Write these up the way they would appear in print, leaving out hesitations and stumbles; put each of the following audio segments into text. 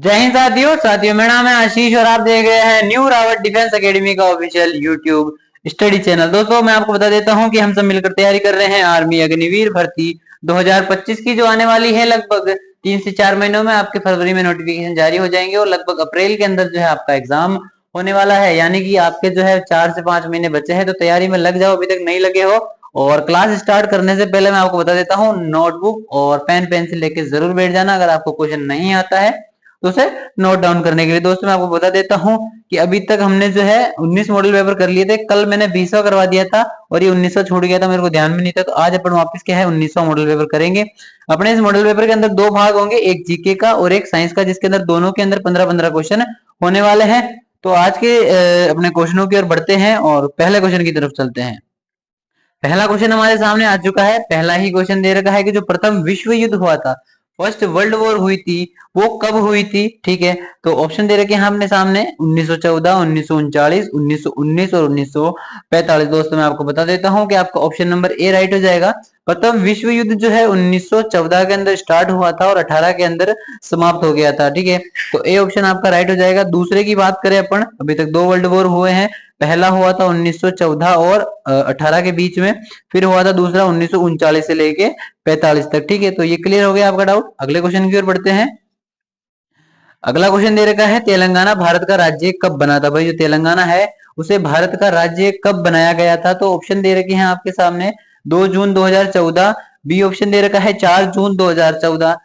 जय हिंद साथियों साथियों मेरा नाम है आशीष और आप देख रहे हैं न्यू रावत डिफेंस एकेडमी का ऑफिशियल यूट्यूब स्टडी चैनल। दोस्तों मैं आपको बता देता हूं कि हम सब मिलकर तैयारी कर रहे हैं आर्मी अग्निवीर भर्ती 2025 की, जो आने वाली है लगभग 3 से 4 महीनों में। आपके फरवरी में नोटिफिकेशन जारी हो जाएंगे और लगभग अप्रैल के अंदर जो है आपका एग्जाम होने वाला है। यानी कि आपके जो है 4 से 5 महीने बचे हैं, तो तैयारी में लग जाओ अभी तक नहीं लगे हो। और क्लास स्टार्ट करने से पहले मैं आपको बता देता हूँ, नोटबुक और पेन पेंसिल लेके जरूर बैठ जाना। अगर आपको क्वेश्चन नहीं आता है तो उसे नोट डाउन करने के लिए। दोस्तों मैं आपको बता देता हूं कि अभी तक हमने जो है 19 मॉडल पेपर कर लिए थे। कल मैंने 20वां करवा दिया था और ये 19वां छूट गया था, मेरे को ध्यान में नहीं था। तो आज अपन वापस क्या है 19वां मॉडल पेपर करेंगे। अपने इस मॉडल पेपर के अंदर दो भाग होंगे, एक जीके का और एक साइंस का, जिसके अंदर दोनों के अंदर 15-15 क्वेश्चन होने वाले हैं। तो आज के अपने क्वेश्चनों की ओर बढ़ते हैं और पहले क्वेश्चन की तरफ चलते हैं। पहला क्वेश्चन हमारे सामने आ चुका है। पहला ही क्वेश्चन दे रखा है कि जो प्रथम विश्व युद्ध हुआ था, फर्स्ट वर्ल्ड वॉर हुई थी, वो कब हुई थी। ठीक है, तो ऑप्शन दे रखे हैं हमने सामने 1914, 1939, 1919 और 1945। दोस्तों मैं आपको बता देता हूं कि आपका ऑप्शन नंबर ए राइट हो जाएगा। प्रथम विश्व युद्ध जो है 1914 के अंदर स्टार्ट हुआ था और 18 के अंदर समाप्त हो गया था। ठीक है, तो ए ऑप्शन आपका राइट हो जाएगा। दूसरे की बात करें अपन, अभी तक 2 वर्ल्ड वॉर हुए हैं। पहला हुआ था 1914 और 18 के बीच में, फिर हुआ था दूसरा 1939 से लेके 45 तक। ठीक है, तो ये क्लियर हो गया आपका डाउट। अगले क्वेश्चन की ओर बढ़ते हैं। अगला क्वेश्चन दे रखा है, तेलंगाना भारत का राज्य कब बना था। भाई जो तेलंगाना है उसे भारत का राज्य कब बनाया गया था, तो ऑप्शन दे रखे हैं आपके सामने 2 जून 2014, बी ऑप्शन दे रखा है 4 जून 2014,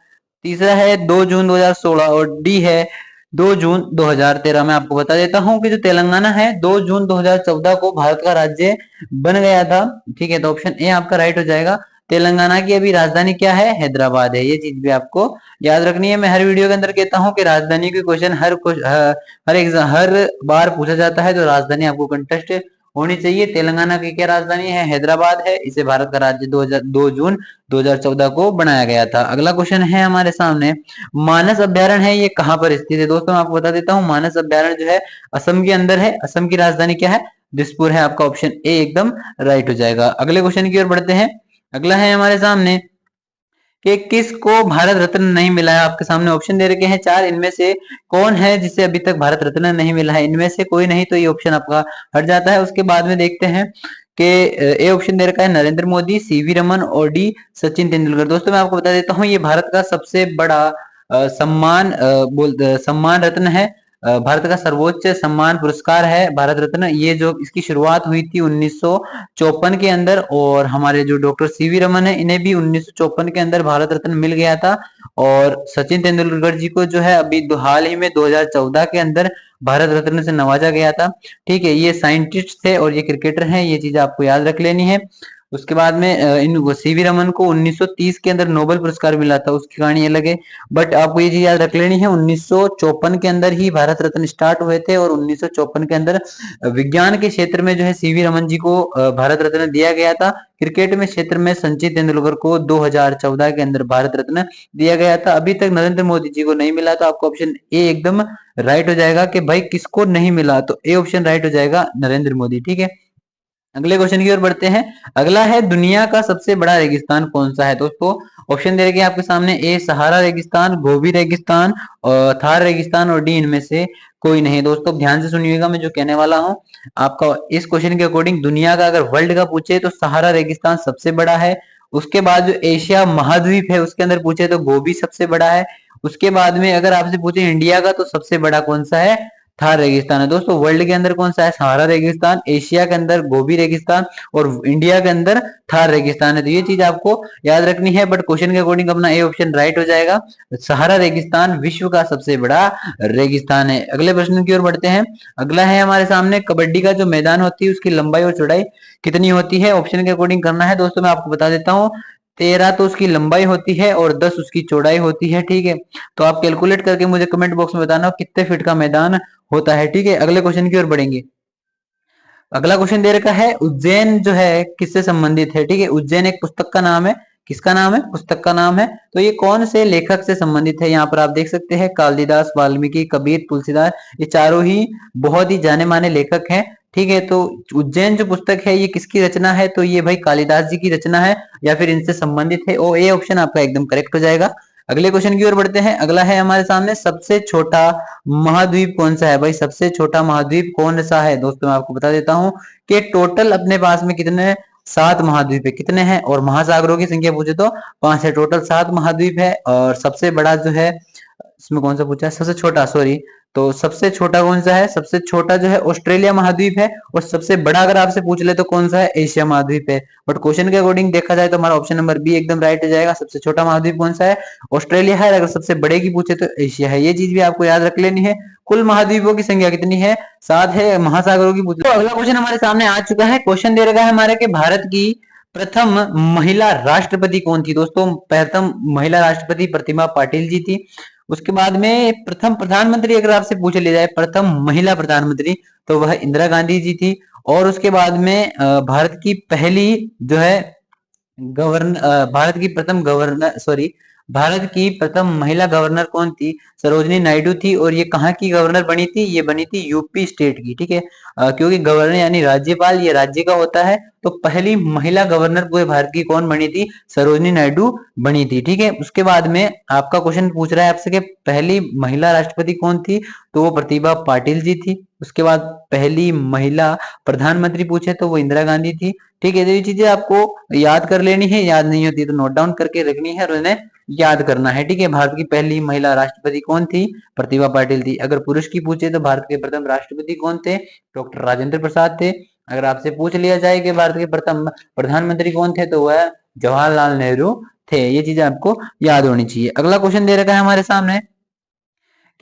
तीसरा है 2 जून 2016 और डी है 2 जून 2013। मैं आपको बता देता हूं कि जो तेलंगाना है 2 जून 2014 को भारत का राज्य बन गया था। ठीक है, तो ऑप्शन ए आपका राइट हो जाएगा। तेलंगाना की अभी राजधानी क्या है, हैदराबाद है। ये चीज भी आपको याद रखनी है। मैं हर वीडियो के अंदर कहता हूँ कि राजधानी के क्वेश्चन हर बार पूछा जाता है, तो राजधानी आपको कंटेस्ट होनी चाहिए। तेलंगाना की क्या राजधानी है, हैदराबाद है। इसे भारत का राज्य 2 जून 2014 को बनाया गया था। अगला क्वेश्चन है हमारे सामने, मानस अभ्यारण्य है ये कहाँ पर स्थित है। दोस्तों मैं आपको बता देता हूँ, मानस अभ्यारण्य जो है असम के अंदर है। असम की राजधानी क्या है, दिसपुर है। आपका ऑप्शन ए एकदम राइट हो जाएगा। अगले क्वेश्चन की ओर बढ़ते हैं। अगला है हमारे सामने कि किसको भारत रत्न नहीं मिला है। आपके सामने ऑप्शन दे रखे हैं 4, इनमें से कौन है जिसे अभी तक भारत रत्न नहीं मिला है। इनमें से कोई नहीं तो ये ऑप्शन आपका हट जाता है। उसके बाद में देखते हैं कि ए ऑप्शन दे रखा है नरेंद्र मोदी, सीवी रमन और डी सचिन तेंदुलकर। दोस्तों मैं आपको बता देता हूँ, ये भारत का सबसे बड़ा सम्मान रत्न है। भारत का सर्वोच्च सम्मान पुरस्कार है भारत रत्न। ये जो इसकी शुरुआत हुई थी 1954 के अंदर, और हमारे जो डॉक्टर सीवी रमन है इन्हें भी 1954 के अंदर भारत रत्न मिल गया था। और सचिन तेंदुलकर जी को जो है अभी हाल ही में 2014 के अंदर भारत रत्न से नवाजा गया था। ठीक है, ये साइंटिस्ट थे और ये क्रिकेटर हैं, ये चीज आपको याद रख लेनी है। उसके बाद में इन सीवी रमन को 1930 के अंदर नोबेल पुरस्कार मिला था, उसकी कहानी अलग है। बट आपको ये चीज याद रख लेनी है, 1954 के अंदर ही भारत रत्न स्टार्ट हुए थे और 1954 के अंदर विज्ञान के क्षेत्र में जो है सीवी रमन जी को भारत रत्न दिया गया था। क्रिकेट में क्षेत्र में सचिन तेंदुलकर को 2014 के अंदर भारत रत्न दिया गया था। अभी तक नरेंद्र मोदी जी को नहीं मिला, तो आपको ऑप्शन ए एकदम राइट हो जाएगा कि भाई किसको नहीं मिला, तो ए ऑप्शन राइट हो जाएगा, नरेंद्र मोदी। ठीक है, अगले क्वेश्चन की ओर बढ़ते हैं। अगला है, दुनिया का सबसे बड़ा रेगिस्तान कौन सा है। दोस्तों ऑप्शन दे रखे हैं आपके सामने, ए सहारा रेगिस्तान, गोबी रेगिस्तान और थार रेगिस्तान और डी इनमें से कोई नहीं। दोस्तों ध्यान से सुनिएगा मैं जो कहने वाला हूं आपका। इस क्वेश्चन के अकॉर्डिंग दुनिया का अगर वर्ल्ड का पूछे तो सहारा रेगिस्तान सबसे बड़ा है। उसके बाद जो एशिया महाद्वीप है उसके अंदर पूछे तो गोबी सबसे बड़ा है। उसके बाद में अगर आपसे पूछे इंडिया का, तो सबसे बड़ा कौन सा है, थार रेगिस्तान है। दोस्तों वर्ल्ड के अंदर कौन सा है, सहारा रेगिस्तान, एशिया के अंदर गोबी रेगिस्तान और इंडिया के अंदर थार रेगिस्तान है। तो ये चीज आपको याद रखनी है। बट क्वेश्चन के अकॉर्डिंग अपना ए ऑप्शन राइट हो जाएगा। सहारा रेगिस्तान विश्व का सबसे बड़ा रेगिस्तान है। अगले प्रश्न की ओर बढ़ते हैं। अगला है हमारे सामने, कबड्डी का जो मैदान होती है उसकी लंबाई और चौड़ाई कितनी होती है। ऑप्शन के अकॉर्डिंग करना है। दोस्तों मैं आपको बता देता हूँ, 13 तो उसकी लंबाई होती है और 10 उसकी चौड़ाई होती है। ठीक है, तो आप कैलकुलेट करके मुझे कमेंट बॉक्स में बताना कितने फीट का मैदान होता है। ठीक है, अगले क्वेश्चन की ओर बढ़ेंगे। अगला क्वेश्चन दे रखा है, उज्जैन जो है किससे संबंधित है। ठीक है, उज्जैन एक पुस्तक का नाम है। किसका नाम है, पुस्तक का नाम है। तो ये कौन से लेखक से संबंधित है, यहाँ पर आप देख सकते हैं कालिदास, वाल्मीकि, कबीर, तुलसीदास, ये चारों ही बहुत ही जाने माने लेखक हैं। ठीक है, तो उज्जैन जो पुस्तक है ये किसकी रचना है, तो ये भाई कालिदास जी की रचना है या फिर इनसे संबंधित है। ओ ए ऑप्शन आपका एकदम करेक्ट हो जाएगा। अगले क्वेश्चन की ओर बढ़ते हैं। अगला है हमारे सामने, सबसे छोटा महाद्वीप कौन सा है? भाई सबसे छोटा महाद्वीप कौन सा है? दोस्तों मैं आपको बता देता हूं कि टोटल अपने पास में कितने, 7 महाद्वीप है। कितने हैं? और महासागरों की संख्या पूछे तो 5 है। टोटल 7 महाद्वीप है। और सबसे बड़ा जो है इसमें कौन सा पूछा है? सबसे छोटा, सॉरी। तो सबसे छोटा कौन सा है? सबसे छोटा जो है ऑस्ट्रेलिया महाद्वीप है। और सबसे बड़ा अगर आपसे पूछ ले तो कौन सा है? एशिया महाद्वीप है। बट क्वेश्चन के अकॉर्डिंग देखा जाए तो हमारा ऑप्शन नंबर बी एकदम राइट हो जाएगा। सबसे छोटा महाद्वीप कौन सा है? ऑस्ट्रेलिया है। अगर सबसे बड़े की पूछे तो एशिया है। ये चीज भी आपको याद रख लेनी है। कुल महाद्वीपों की संख्या कितनी है? 7 है। महासागरों की पूछे तो अगला क्वेश्चन हमारे सामने आ चुका है। क्वेश्चन दे रखा है हमारे कि भारत की प्रथम महिला राष्ट्रपति कौन थी? दोस्तों प्रथम महिला राष्ट्रपति प्रतिभा पाटिल जी थी। उसके बाद में प्रथम प्रधानमंत्री अगर आपसे पूछ लिया जाए, प्रथम महिला प्रधानमंत्री, तो वह इंदिरा गांधी जी थी। और उसके बाद में भारत की पहली जो है भारत की प्रथम गवर्नर, सॉरी, भारत की प्रथम महिला गवर्नर कौन थी? सरोजनी नायडू थी। और ये कहाँ की गवर्नर बनी थी? ये बनी थी यूपी स्टेट की। ठीक है, क्योंकि गवर्नर यानी राज्यपाल ये राज्य का होता है। तो पहली महिला गवर्नर पूरे भारत की कौन बनी थी? सरोजनी नायडू बनी थी। ठीक है, उसके बाद में आपका क्वेश्चन पूछ रहा है आपसे कि पहली महिला राष्ट्रपति कौन थी? तो वो प्रतिभा पाटिल जी थी। उसके बाद पहली महिला प्रधानमंत्री पूछे तो वो इंदिरा गांधी थी। ठीक है, तो ये चीजें आपको याद कर लेनी है। याद नहीं होती तो नोट डाउन करके रखनी है और उन्हें याद करना है। ठीक है, भारत की पहली महिला राष्ट्रपति कौन थी? प्रतिभा पाटिल थी। अगर पुरुष की पूछे तो भारत के प्रथम राष्ट्रपति कौन थे? डॉक्टर राजेंद्र प्रसाद थे। अगर आपसे पूछ लिया जाए कि भारत के प्रथम प्रधानमंत्री कौन थे तो वह जवाहरलाल नेहरू थे। ये चीजें आपको याद होनी चाहिए। अगला क्वेश्चन दे रखा है हमारे सामने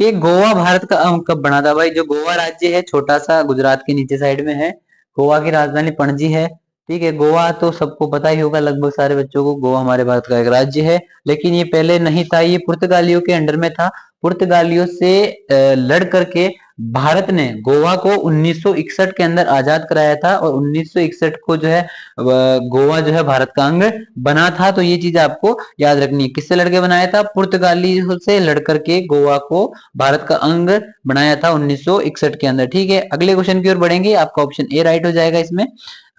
कि गोवा भारत का कब बना था? भाई जो गोवा राज्य है छोटा सा गुजरात के नीचे साइड में है। गोवा की राजधानी पणजी है। ठीक है, गोवा तो सबको पता ही होगा, लगभग सारे बच्चों को। गोवा हमारे भारत का एक राज्य है। लेकिन ये पहले नहीं था, ये पुर्तगालियों के अंडर में था। पुर्तगालियों से लड़ करके भारत ने गोवा को 1961 के अंदर आजाद कराया था। और 1961 को जो है गोवा जो है भारत का अंग बना था। तो ये चीज आपको याद रखनी है। किससे लड़के बनाया था? पुर्तगालियों से लड़ करके गोवा को भारत का अंग बनाया था 1961 के अंदर। ठीक है, अगले क्वेश्चन की ओर बढ़ेंगे। आपका ऑप्शन ए राइट हो जाएगा इसमें।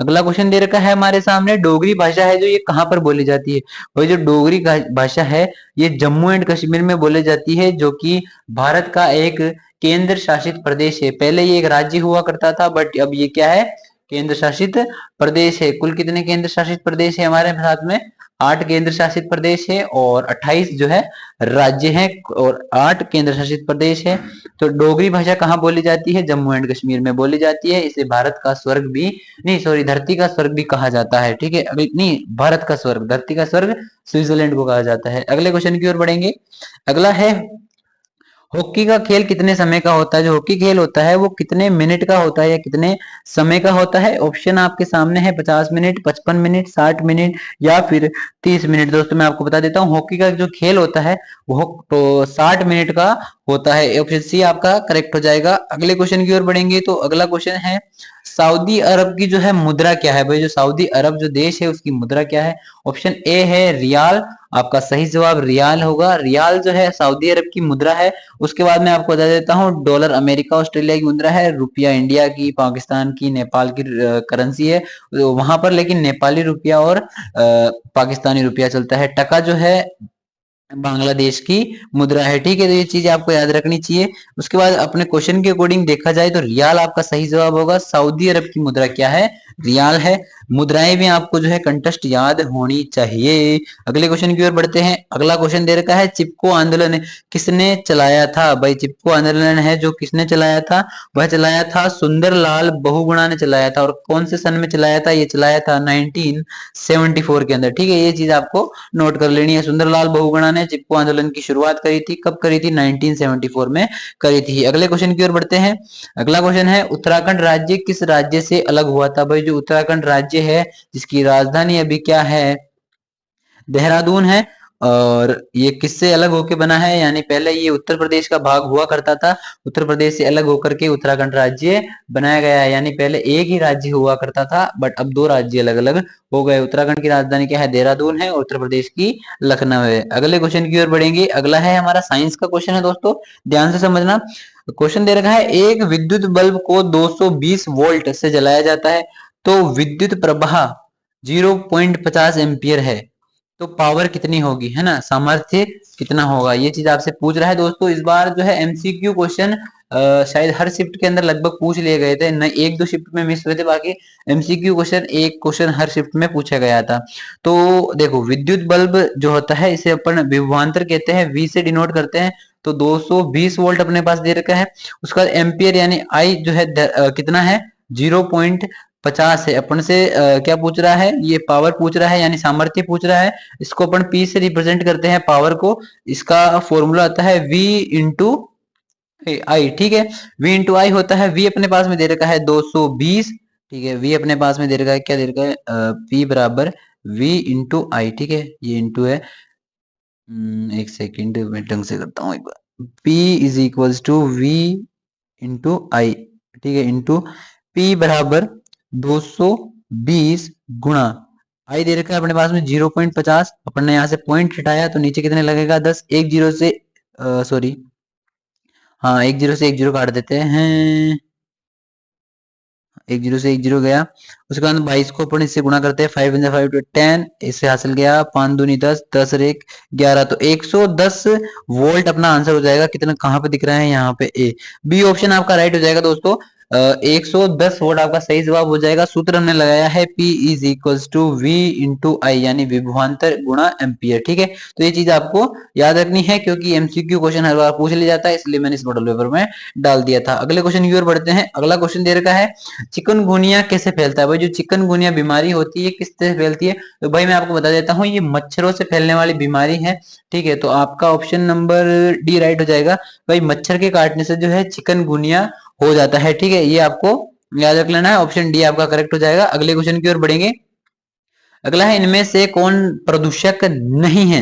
अगला क्वेश्चन दे रखा है हमारे सामने, डोगरी भाषा है जो ये कहाँ पर बोली जाती है? वही जो डोगरी भाषा है ये जम्मू एंड कश्मीर में बोली जाती है, जो कि भारत का एक केंद्र शासित प्रदेश है। पहले ये एक राज्य हुआ करता था, बट अब ये क्या है? केंद्र शासित प्रदेश है। कुल कितने केंद्र शासित प्रदेश है हमारे साथ में? 8 केंद्र शासित प्रदेश है और 28 जो है राज्य हैं और 8 केंद्र शासित प्रदेश है। तो डोगरी भाषा कहाँ बोली जाती है? जम्मू एंड कश्मीर में बोली जाती है। इसे भारत का स्वर्ग भी, नहीं सॉरी, धरती का स्वर्ग भी कहा जाता है। ठीक है, नहीं, भारत का स्वर्ग, धरती का स्वर्ग स्विट्जरलैंड को कहा जाता है। अगले क्वेश्चन की ओर बढ़ेंगे। अगला है, हॉकी का खेल कितने समय का होता है? जो हॉकी खेल होता है वो कितने मिनट का होता है या कितने समय का होता है? ऑप्शन आपके सामने है, 50 मिनट, 55 मिनट, 60 मिनट या फिर 30 मिनट। दोस्तों मैं आपको बता देता हूँ, हॉकी का जो खेल होता है वो तो 60 मिनट का होता है। ऑप्शन सी आपका करेक्ट हो जाएगा। अगले क्वेश्चन की ओर बढ़ेंगे। तो अगला क्वेश्चन है, सऊदी अरब की जो है मुद्रा क्या है? भाई जो सऊदी अरब जो देश है उसकी मुद्रा क्या है? ऑप्शन ए है रियाल। आपका सही जवाब रियाल होगा। रियाल जो है सऊदी अरब की मुद्रा है। उसके बाद मैं आपको बता देता हूँ, डॉलर अमेरिका ऑस्ट्रेलिया की मुद्रा है। रुपया इंडिया की, पाकिस्तान की, नेपाल की करेंसी है। वहां पर लेकिन नेपाली रुपया और पाकिस्तानी रुपया चलता है। टका जो है बांग्लादेश की मुद्रा है। ठीक है, तो ये चीज आपको याद रखनी चाहिए। उसके बाद अपने क्वेश्चन के अकॉर्डिंग देखा जाए तो रियाल आपका सही जवाब होगा। सऊदी अरब की मुद्रा क्या है? रियाल है। मुद्राएं भी आपको जो है कंटेस्ट याद होनी चाहिए। अगले क्वेश्चन की ओर बढ़ते हैं। अगला क्वेश्चन दे रखा है, चिपको आंदोलन किसने चलाया था? भाई चिपको आंदोलन है जो किसने चलाया था? वह चलाया था सुंदरलाल बहुगुणा ने चलाया था। और कौन से सन में चलाया था? ये चलाया था 1974 के अंदर। ठीक है, ये चीज आपको नोट कर लेनी है। सुंदरलाल बहुगुणा ने चिपको आंदोलन की शुरुआत करी थी। कब करी थी? 1974 में करी थी। अगले क्वेश्चन की ओर बढ़ते हैं। अगला क्वेश्चन है, उत्तराखंड राज्य किस राज्य से अलग हुआ था? भाई जो उत्तराखंड राज्य है जिसकी राजधानी अभी क्या है? देहरादून है। और ये किससे अलग होकर बना है? यानी पहले ये उत्तर प्रदेश का भाग हुआ करता था। उत्तर प्रदेश से अलग होकर के उत्तराखंड राज्य बनाया गया है। यानी पहले एक ही राज्य हुआ करता था, बट अब 2 राज्य अलग अलग हो गए। उत्तराखंड की राजधानी क्या है? देहरादून है। उत्तर प्रदेश की लखनऊ है। अगले क्वेश्चन की ओर बढ़ेंगे। अगला है हमारा साइंस का क्वेश्चन है दोस्तों, ध्यान से समझना। क्वेश्चन दे रखा है, एक विद्युत बल्ब को 220 वोल्ट से जलाया जाता है तो विद्युत प्रवाह 0.50 एम्पियर है। तो पावर कितनी होगी, है ना, सामर्थ्य कितना होगा, ये चीज आपसे पूछ रहा है दोस्तों। इस बार जो है एमसीक्यू क्वेश्चन शायद हर शिफ्ट के अंदर लगभग पूछ लिए गए थे, न एक दो शिफ्ट में मिस हुए थे, बाकी एमसीक्यू क्वेश्चन एक क्वेश्चन हर शिफ्ट में पूछा गया था। तो देखो विद्युत बल्ब जो होता है इसे अपन विभवांतर कहते हैं, वी से डिनोट करते हैं। तो 220 वोल्ट अपने पास दे रखा है। उसका एम्पियर यानी आई जो है कितना है, 0.50 है। अपन से क्या पूछ रहा है, ये पावर पूछ रहा है यानी सामर्थ्य पूछ रहा है। इसको अपन पी से रिप्रेजेंट करते हैं पावर को। इसका फॉर्मूला आता है v इंटू आई, ठीक है। v इंटू आई होता है, v अपने पास में दे रखा है 220, ठीक है। v अपने पास में दे रखा है, क्या दे रखा है, p बराबर v इंटू आई, ठीक है। ये इंटू है, एक सेकेंड मैं ढंग से करता हूँ एक बार। p is equals to v into I, ठीक है, इंटू p बराबर 220 गुणा आई दे रखा है अपने पास में 0.50। अपन ने यहाँ से पॉइंट हटाया तो नीचे कितने लगेगा, 10। एक जीरो से सॉरी, हाँ एक जीरो से एक जीरो काट देते हैं, एक जीरो से एक जीरो गया। उसके बाद 22 को अपन इससे गुणा करते हैं, 5 × 5 = 10, इससे हासिल गया 5 दूनी 10, 10 और 1 11, तो 110 वोल्ट अपना आंसर हो जाएगा। कितना कहाँ पे दिख रहा है, यहाँ पे ए, बी ऑप्शन आपका राइट हो जाएगा दोस्तों। 110 वोल्ट आपका सही जवाब हो जाएगा। सूत्र हमने लगाया है P is equals to V into I, यानी विभवांतर गुणा एम्पियर, ठीक है। तो ये चीज आपको याद रखनी है क्योंकि एमसीक्यू क्वेश्चन हर बार पूछ लिया जाता है, इसलिए मैंने इस मॉडल पेपर में डाल दिया था। अगले क्वेश्चन की ओर बढ़ते हैं। अगला क्वेश्चन दे रखा है, चिकनगुनिया कैसे फैलता है। भाई जो चिकनगुनिया बीमारी होती है किस तरह फैलती है, तो भाई मैं आपको बता देता हूँ, ये मच्छरों से फैलने वाली बीमारी है, ठीक है। तो आपका ऑप्शन नंबर डी राइट हो जाएगा। भाई मच्छर के काटने से जो है चिकनगुनिया हो जाता है, ठीक है। ये आपको याद रख लेना है, ऑप्शन डी आपका करेक्ट हो जाएगा। अगले क्वेश्चन की ओर बढ़ेंगे। अगला है, इनमें से कौन प्रदूषक नहीं है,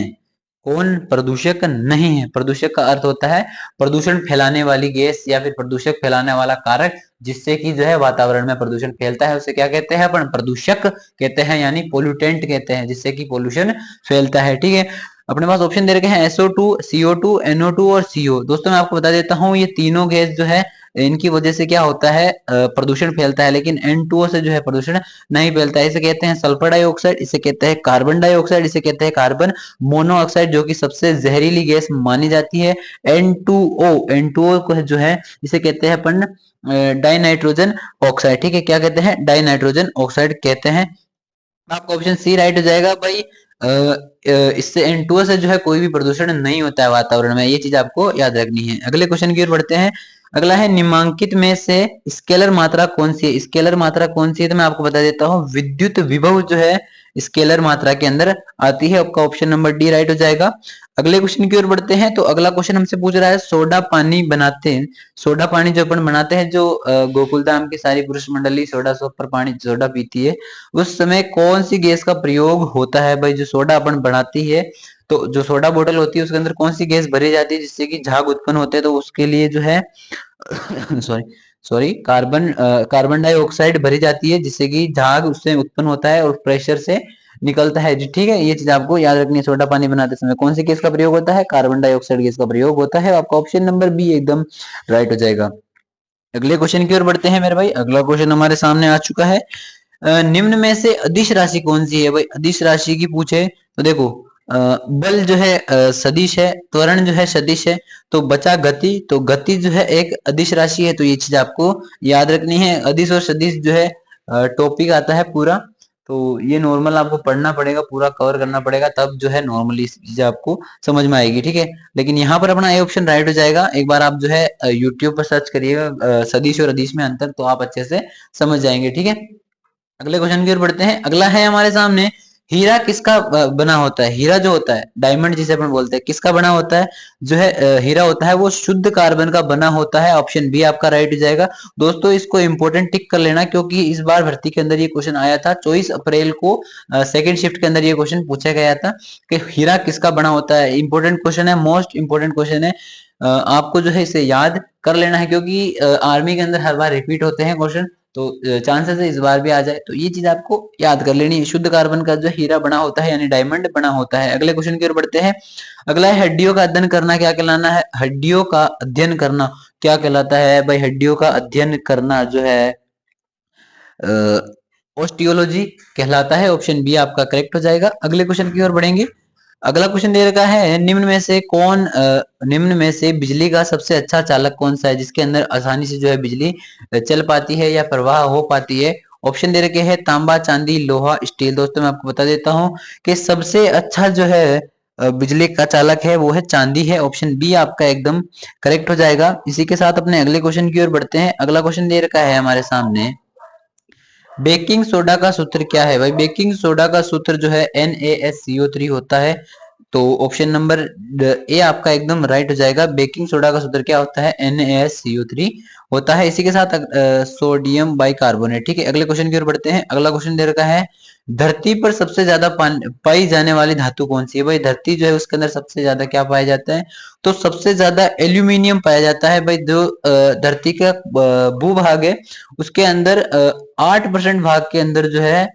कौन प्रदूषक नहीं है। प्रदूषक का अर्थ होता है प्रदूषण फैलाने वाली गैस या फिर प्रदूषक फैलाने वाला कारक, जिससे कि जो है वातावरण में प्रदूषण फैलता है, उसे क्या कहते हैं अपन, प्रदूषक कहते हैं, यानी पोल्यूटेंट कहते हैं, जिससे कि पोल्यूशन फैलता है, ठीक है। अपने पास ऑप्शन दे रखे हैं SO2, CO2, NO2 और CO। दोस्तों मैं आपको बता देता हूँ, ये तीनों गैस जो है इनकी वजह से क्या होता है, प्रदूषण फैलता है, लेकिन N2O से जो है प्रदूषण नहीं फैलता है। इसे कहते हैं सल्फर डाइऑक्साइड, इसे कहते हैं कार्बन डाइऑक्साइड, इसे कहते हैं कार्बन मोनोऑक्साइड, जो कि सबसे जहरीली गैस मानी जाती है। N2O को जो है इसे कहते हैं अपन डाई नाइट्रोजन ऑक्साइड, ठीक है। क्या कहते हैं, डाई नाइट्रोजन ऑक्साइड कहते हैं। आपका ऑप्शन सी राइट हो जाएगा भाई। इससे N2O से जो है कोई भी प्रदूषण नहीं होता है वातावरण में, ये चीज आपको याद रखनी है। अगले क्वेश्चन की ओर बढ़ते हैं। अगला है, निम्नांकित में से स्केलर मात्रा कौन सी है। स्केलर मात्रा कौन सी है, तो मैं आपको बता देता हूँ, विद्युत विभव जो है स्केलर मात्रा के अंदर आती है। आपका ऑप्शन नंबर डी राइट हो जाएगा। अगले क्वेश्चन की ओर बढ़ते हैं। तो अगला क्वेश्चन हमसे पूछ रहा है, सोडा पानी बनाते हैं, सोडा पानी जो अपन बनाते हैं, जो गोकुल धाम की सारी पुरुष मंडली सोडा शॉप पर पानी सोडा पीती है, उस समय कौन सी गैस का प्रयोग होता है। भाई जो सोडा अपन बनाती है, तो जो सोडा बोतल होती है उसके अंदर कौन सी गैस भरी जाती है जिससे कि झाग उत्पन्न होते हैं, तो उसके लिए जो है सॉरी सॉरी कार्बन डाइऑक्साइड भरी जाती है, जिससे कि झाग उससे उत्पन्न होता है और प्रेशर से निकलता है जी, ठीक है। ये चीज आपको याद रखनी है। सोडा पानी बनाते समय कौन सी गैस का प्रयोग होता है, कार्बन डाइऑक्साइड गैस का प्रयोग होता है। आपका ऑप्शन नंबर बी एकदम राइट हो जाएगा। अगले क्वेश्चन की ओर बढ़ते हैं मेरे भाई। अगला क्वेश्चन हमारे सामने आ चुका है। निम्न में से अदिश राशि कौन सी है। भाई अदिश राशि की पूछे तो देखो, बल जो है सदिश है, त्वरण जो है सदिश है, तो बचा गति, तो गति जो है एक अदिश राशि है। तो ये चीज आपको याद रखनी है। अदिश और सदिश जो है टॉपिक आता है पूरा, तो ये नॉर्मल आपको पढ़ना पड़ेगा, पूरा कवर करना पड़ेगा, तब जो है नॉर्मली चीजें आपको समझ में आएगी, ठीक है। लेकिन यहाँ पर अपना ए ऑप्शन राइट हो जाएगा। एक बार आप जो है यूट्यूब पर सर्च करिएगा सदिश और अदिश में अंतर, तो आप अच्छे से समझ जाएंगे, ठीक है। अगले क्वेश्चन की ओर बढ़ते हैं। अगला है हमारे सामने, हीरा किसका बना होता है। हीरा जो होता है, डायमंड जिसे अपन बोलते हैं, किसका बना होता है, जो है हीरा होता है वो शुद्ध कार्बन का बना होता है। ऑप्शन बी आपका राइट हो जाएगा। दोस्तों इसको इंपॉर्टेंट टिक कर लेना, क्योंकि इस बार भर्ती के अंदर ये क्वेश्चन आया था 24 अप्रैल को, सेकेंड शिफ्ट के अंदर ये क्वेश्चन पूछा गया था कि हीरा किसका बना होता है। इंपॉर्टेंट क्वेश्चन है, मोस्ट इंपॉर्टेंट क्वेश्चन है। आपको जो है इसे याद कर लेना है, क्योंकि आर्मी के अंदर हर बार रिपीट होते हैं क्वेश्चन, तो चांसेस है इस बार भी आ जाए। तो ये चीज आपको याद कर लेनी है। शुद्ध कार्बन का जो हीरा बना होता है यानी डायमंड बना होता है। अगले क्वेश्चन की ओर बढ़ते हैं। अगला है, हड्डियों का अध्ययन करना क्या कहलाना है। हड्डियों का अध्ययन करना क्या कहलाता है। भाई हड्डियों का अध्ययन करना जो है ऑस्टियोलॉजी कहलाता है। ऑप्शन बी आपका करेक्ट हो जाएगा। अगले क्वेश्चन की ओर बढ़ेंगे। अगला क्वेश्चन दे रखा है, निम्न में से बिजली का सबसे अच्छा चालक कौन सा है, जिसके अंदर आसानी से जो है बिजली चल पाती है या प्रवाह हो पाती है। ऑप्शन दे रखे हैं तांबा, चांदी, लोहा, स्टील। दोस्तों मैं आपको बता देता हूं कि सबसे अच्छा जो है बिजली का चालक है वो है चांदी है। ऑप्शन बी आपका एकदम करेक्ट हो जाएगा। इसी के साथ अपने अगले क्वेश्चन की ओर बढ़ते हैं। अगला क्वेश्चन दे रखा है हमारे सामने, बेकिंग सोडा का सूत्र क्या है भाई। बेकिंग सोडा का सूत्र जो है NaSCO3 होता है। तो ऑप्शन नंबर ए आपका एकदम राइट हो जाएगा। बेकिंग सोडा का सूत्र क्या होता है, NaSCO3 होता है। इसी के साथ सोडियम बाइकार्बोनेट। ठीक है, अगले क्वेश्चन की ओर बढ़ते हैं। अगला क्वेश्चन दे रखा है, धरती पर सबसे ज्यादा पाई जाने वाली धातु कौन सी है भाई। धरती जो है उसके अंदर सबसे ज्यादा क्या पाया जाता है, तो सबसे ज्यादा एल्यूमिनियम पाया जाता है भाई। जो धरती का भूभाग है उसके अंदर 8% भाग के अंदर जो है,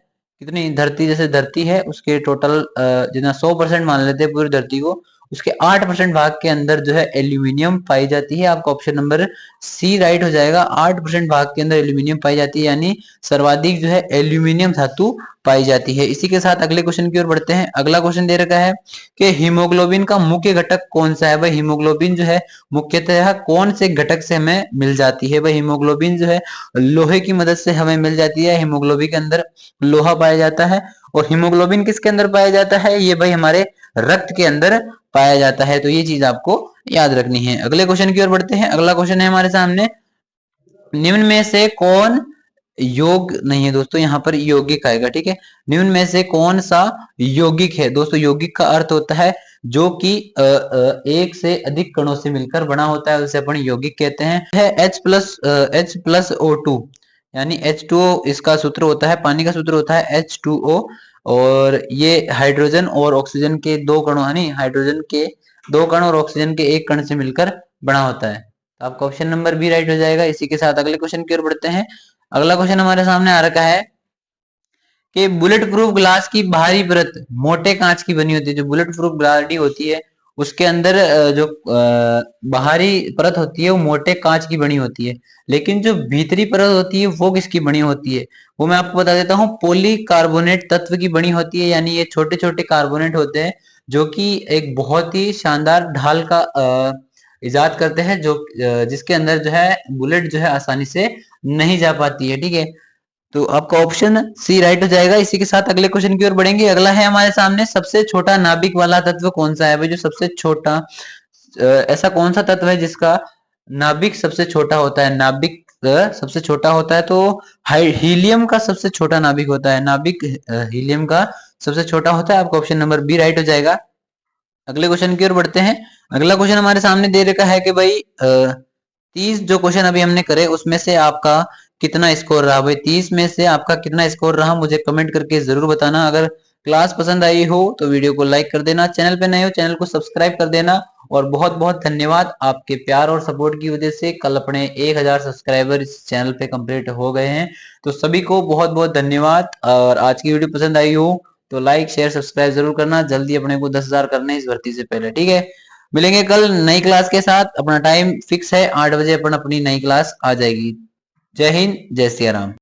कितनी धरती, जैसे धरती है उसके टोटल जितना 100% मान लेते हैं पूरी धरती को, उसके 8% भाग के अंदर जो है एल्यूमिनियम पाई जाती है। आपका ऑप्शन नंबर सी राइट हो जाएगा। 8% भाग के अंदर एल्यूमिनियम पाई जाती है, यानी सर्वाधिक जो है एल्यूमिनियम धातु पाई जाती है। इसी के साथ अगले क्वेश्चन की ओर बढ़ते हैं। अगला क्वेश्चन दे रखा है कि हीमोग्लोबिन का मुख्य घटक कौन सा है भाई। हीमोग्लोबिन जो है मुख्यतः कौन से घटक से हमें मिल जाती है भाई। हीमोग्लोबिन जो है लोहे की मदद से हमें मिल जाती है। हीमोग्लोबिन के अंदर लोहा पाया जाता है। और हीमोग्लोबिन किसके अंदर पाया जाता है, ये भाई हमारे रक्त के अंदर पाया जाता है। तो ये चीज आपको याद रखनी है। अगले क्वेश्चन की ओर बढ़ते हैं। अगला क्वेश्चन है हमारे सामने, निम्न में से कौन योग नहीं है दोस्तों, यहाँ पर यौगिक आएगा। ठीक है, निम्न में से कौन सा यौगिक है। दोस्तों यौगिक का अर्थ होता है जो कि एक से अधिक कणों से मिलकर बना होता है, उसे अपन यौगिक कहते हैं। है H+O2, यानी H2O इसका सूत्र होता है। पानी का सूत्र होता है H2O। और ये हाइड्रोजन और ऑक्सीजन के दो कणों, यानी हाइड्रोजन के दो कण और ऑक्सीजन के एक कण से मिलकर बना होता है। तो आपका ऑप्शन नंबर बी राइट हो जाएगा। इसी के साथ अगले क्वेश्चन की ओर बढ़ते हैं। अगला क्वेश्चन हमारे सामने आ रखा है कि बुलेट प्रूफ ग्लास की बाहरी परत मोटे कांच की बनी होती है। जो बुलेट प्रूफ गाड़ी होती है उसके अंदर जो बाहरी परत होती है वो मोटे कांच की बनी होती है, लेकिन जो भीतरी परत होती है वो किसकी बनी होती है, वो मैं आपको बता देता हूँ। पॉलीकार्बोनेट तत्व की बनी होती है, यानी ये छोटे छोटे कार्बोनेट होते हैं जो कि एक बहुत ही शानदार ढाल का इजाद करते हैं, जो जिसके अंदर जो है बुलेट जो है आसानी से नहीं जा पाती है। ठीक है, तो आपका ऑप्शन सी राइट हो जाएगा। इसी के साथ अगले क्वेश्चन की ओर बढ़ेंगे। अगला है हमारे सामने, सबसे छोटा नाभिक वाला तत्व कौन सा है भाई। जो सबसे छोटा ऐसा कौन सा तत्व है जिसका नाभिक सबसे छोटा होता है। नाभिक सबसे छोटा होता है तो हीलियम का सबसे छोटा नाभिक होता है। नाभिक हीलियम का सबसे छोटा होता है। आपका ऑप्शन नंबर बी राइट हो जाएगा। अगले क्वेश्चन की ओर बढ़ते हैं। अगला क्वेश्चन हमारे सामने दे रखा है कि भाई 30 जो क्वेश्चन अभी हमने करे उसमें से आपका कितना स्कोर रहा भाई। 30 में से आपका कितना स्कोर रहा मुझे कमेंट करके जरूर बताना। अगर क्लास पसंद आई हो तो वीडियो को लाइक कर देना, चैनल पे नए हो चैनल को सब्सक्राइब कर देना। और बहुत बहुत धन्यवाद, आपके प्यार और सपोर्ट की वजह से कल अपने 1000 सब्सक्राइबर इस चैनल पे कंप्लीट हो गए हैं। तो सभी को बहुत बहुत धन्यवाद। और आज की वीडियो पसंद आई हो तो लाइक शेयर सब्सक्राइब जरूर करना। जल्दी अपने को 10,000 करने इस भर्ती से पहले। ठीक है, मिलेंगे कल नई क्लास के साथ। अपना टाइम फिक्स है 8 बजे अपन अपनी नई क्लास आ जाएगी। जय हिंद, जय सिया राम।